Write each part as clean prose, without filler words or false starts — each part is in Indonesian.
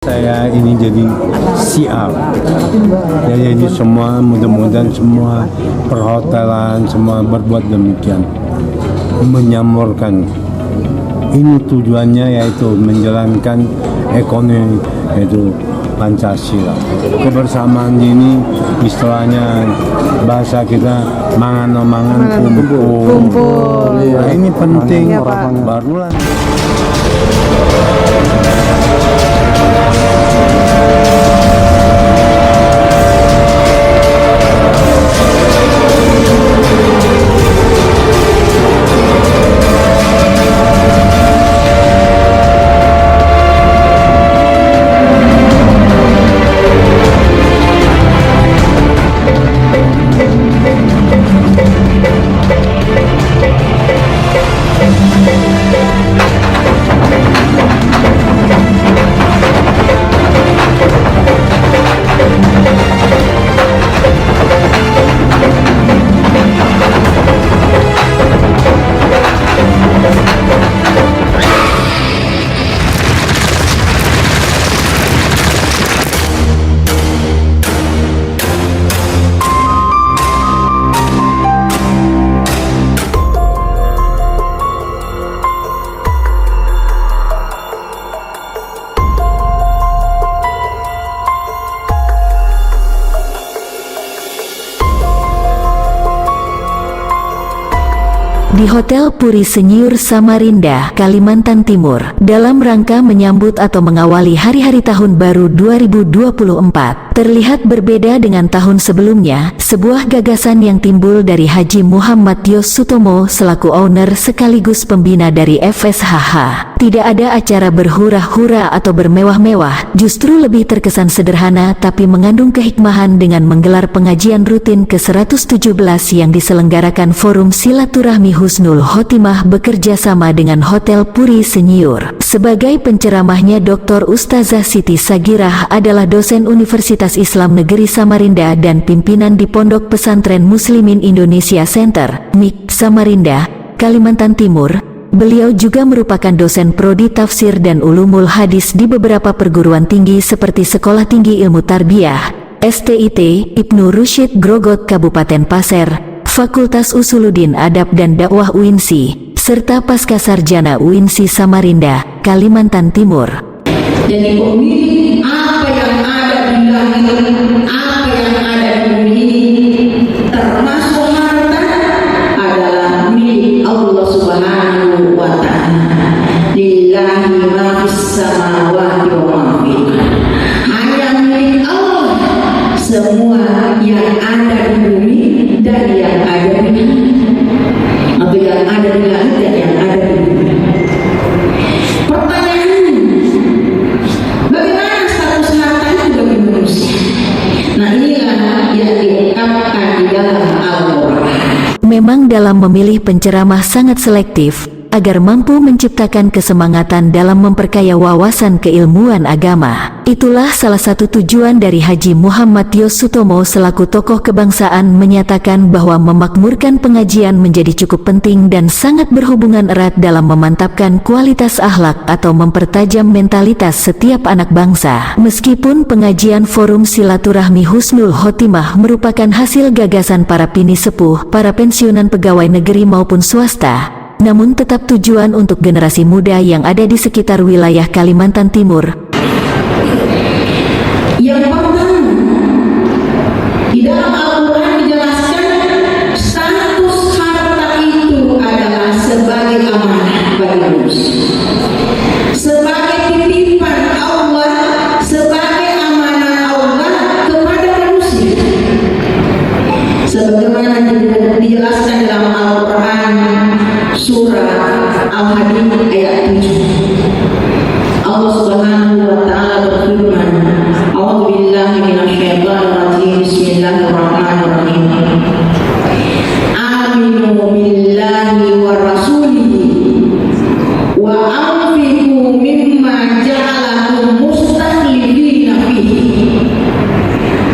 Saya ini jadi siar ya, jadi semua mudah-mudahan semua perhotelan semua berbuat demikian, menyamurkan. Ini tujuannya yaitu menjalankan ekonomi, yaitu Pancasila. Kebersamaan ini istilahnya bahasa kita mangan kumpul. Nah, ini penting ya, barulah. Di Hotel Puri Senyur Samarinda, Kalimantan Timur, dalam rangka menyambut atau mengawali hari-hari tahun baru 2024, terlihat berbeda dengan tahun sebelumnya. Sebuah gagasan yang timbul dari Haji Muhammad Yos Sutomo selaku owner sekaligus pembina dari FSHH. Tidak ada acara berhura-hura atau bermewah-mewah, justru lebih terkesan sederhana tapi mengandung kehikmahan dengan menggelar pengajian rutin ke-117 yang diselenggarakan Forum Silaturahmi Husnul Khotimah bekerja sama dengan Hotel Puri Senyur. Sebagai penceramahnya Dr. Ustazah Siti Sagirah adalah dosen Universitas Islam Negeri Samarinda dan pimpinan di Pondok Pesantren Muslimin Indonesia Center, MIK Samarinda, Kalimantan Timur. Beliau juga merupakan dosen prodi tafsir dan ulumul hadis di beberapa perguruan tinggi seperti Sekolah Tinggi Ilmu Tarbiyah, STIT, Ibnu Rusyid Grogot Kabupaten Pasir, Fakultas Usuluddin Adab dan Dakwah UINSI, serta Pascasarjana UINSI Samarinda, Kalimantan Timur. Jadi pemilik apa yang ada di langit, apa yang ada di bumi ini, termasuk harta adalah milik Allah Subhanahu wa Ta'ala. Lillahi ma fis samawati wa ma fil ardh. Hanya milik Allah semua yang ada di bumi dan yang ada di langit, atau yang ada di langit dan yang ada di bumi. Pertanyaannya, bagaimana status harta itu bagi manusia? Nah, inilah yang diungkapkan di dalam Al-Quran. Memang dalam memilih penceramah sangat selektif, agar mampu menciptakan kesemangatan dalam memperkaya wawasan keilmuan agama. Itulah salah satu tujuan dari Haji Muhammad Yos Sutomo selaku tokoh kebangsaan menyatakan bahwa memakmurkan pengajian menjadi cukup penting dan sangat berhubungan erat dalam memantapkan kualitas akhlak atau mempertajam mentalitas setiap anak bangsa. Meskipun pengajian Forum Silaturahmi Husnul Khotimah merupakan hasil gagasan para pini sepuh, para pensiunan pegawai negeri maupun swasta, namun tetap tujuan untuk generasi muda yang ada di sekitar wilayah Kalimantan Timur. Yang pertama, di dalam Al-Quran dijelaskan status harta itu adalah sebagai amanah bagi manusia, sebagai titipan Allah, sebagai amanah Allah kepada manusia. Sebagaimana dijelaskan dalam Al-Quran surah Al-Hadid ayat 7. Allah Subhanahu wa Ta'ala berfirman, A'udzubillahi minasyaitonir rajim. Bismillahirrahmanirrahim. Aminu billahi wa rasulihi wa anfiqu mimma ja'alakum mustakhlifina fihi.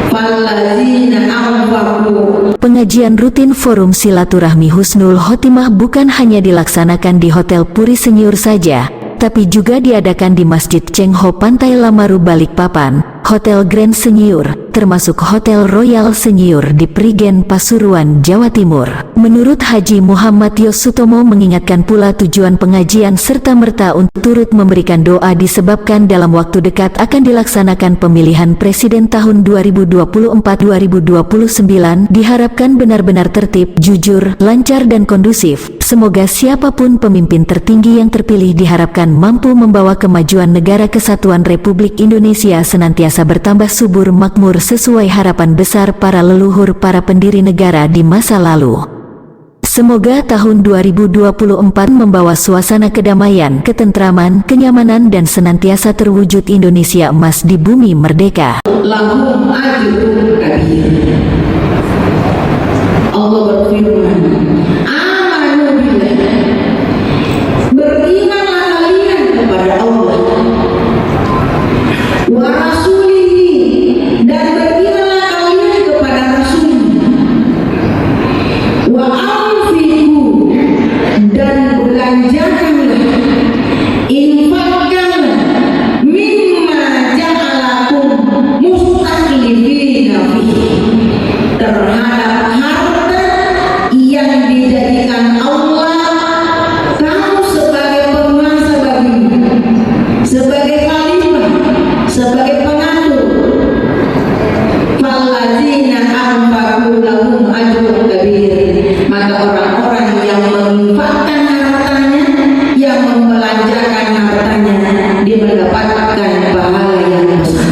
Fallazina anfaqu. Pengajian rutin Forum Silaturahmi Husnul Khotimah bukan hanya dilaksanakan di Hotel Puri Senyur saja, tapi juga diadakan di Masjid Cheng Ho Pantai Lamaru Balikpapan, Hotel Grand Senior, termasuk Hotel Royal Senior di Prigen Pasuruan, Jawa Timur. Menurut Haji Muhammad Yosutomo mengingatkan pula tujuan pengajian serta-merta untuk turut memberikan doa disebabkan dalam waktu dekat akan dilaksanakan pemilihan presiden tahun 2024-2029 diharapkan benar-benar tertib, jujur, lancar dan kondusif. Semoga siapapun pemimpin tertinggi yang terpilih diharapkan mampu membawa kemajuan negara kesatuan Republik Indonesia senantiasa bertambah subur makmur sesuai harapan besar para leluhur para pendiri negara di masa lalu. Semoga tahun 2024 membawa suasana kedamaian, ketentraman, kenyamanan dan senantiasa terwujud Indonesia emas di bumi merdeka. Lahum ajrun kabir. Allah berfirman, amanu billah, berimanlah kalian kepada Allah, wa rasulihi, dan berimanlah kalian kepada Rasul-Nya, wa anfiqu, dan belanjakanlah, infakkanlah, mimma ja'alakum mustakhlifina fihi, terhadap harta yang dijadikan Allah kamu sebagai penguasa baginya, sebagai khalifah, sebagai pengatur. Fallazina anfaqu lahum ajrun kabir, maka orang-orang yang menginfakkan hartanya, yang membelanjakan hartanya, dia mendapatkan pahala yang besar.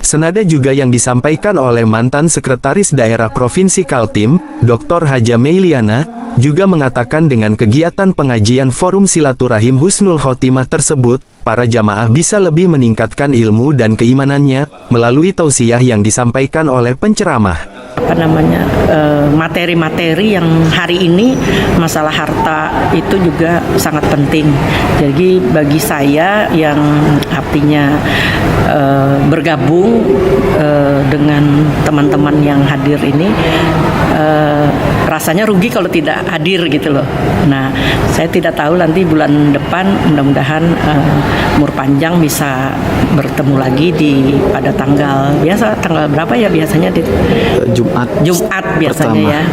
Senada juga yang disampaikan oleh mantan Sekretaris Daerah Provinsi Kaltim, Dr. Haja Meiliana, juga mengatakan dengan kegiatan pengajian Forum Silaturahim Husnul Khotimah tersebut, para jamaah bisa lebih meningkatkan ilmu dan keimanannya, melalui tausiah yang disampaikan oleh penceramah. Materi-materi yang hari ini masalah harta itu juga sangat penting. Jadi bagi saya yang artinya bergabung dengan teman-teman yang hadir ini, rasanya rugi kalau tidak hadir gitu loh. Nah, saya tidak tahu nanti bulan depan mudah-mudahan umur panjang bisa bertemu lagi pada tanggal berapa ya biasanya di Jumat biasanya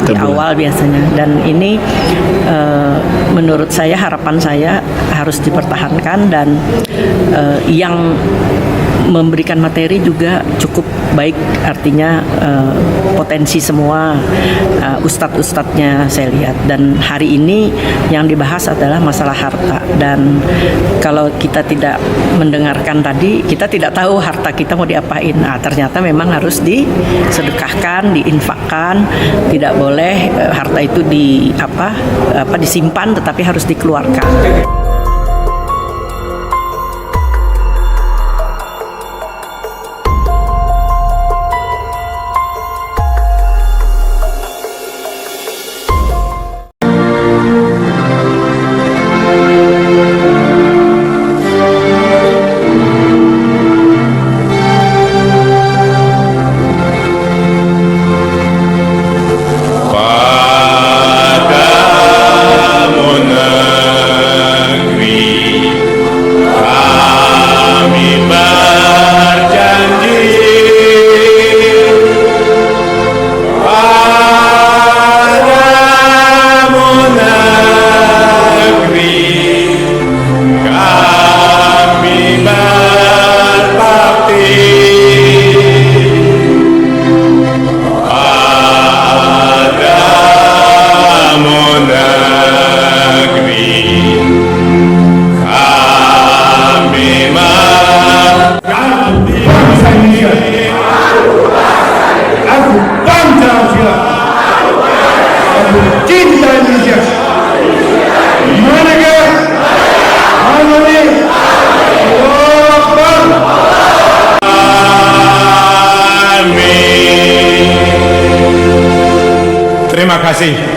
di awal biasanya. Dan ini menurut saya, harapan saya harus dipertahankan, dan yang memberikan materi juga cukup baik, artinya potensi semua ustadz-ustadznya saya lihat. Dan hari ini yang dibahas adalah masalah harta, dan kalau kita tidak mendengarkan tadi, kita tidak tahu harta kita mau diapain. Nah, ternyata memang harus disedekahkan, diinfakkan, tidak boleh harta itu disimpan, tetapi harus dikeluarkan. Terima kasih.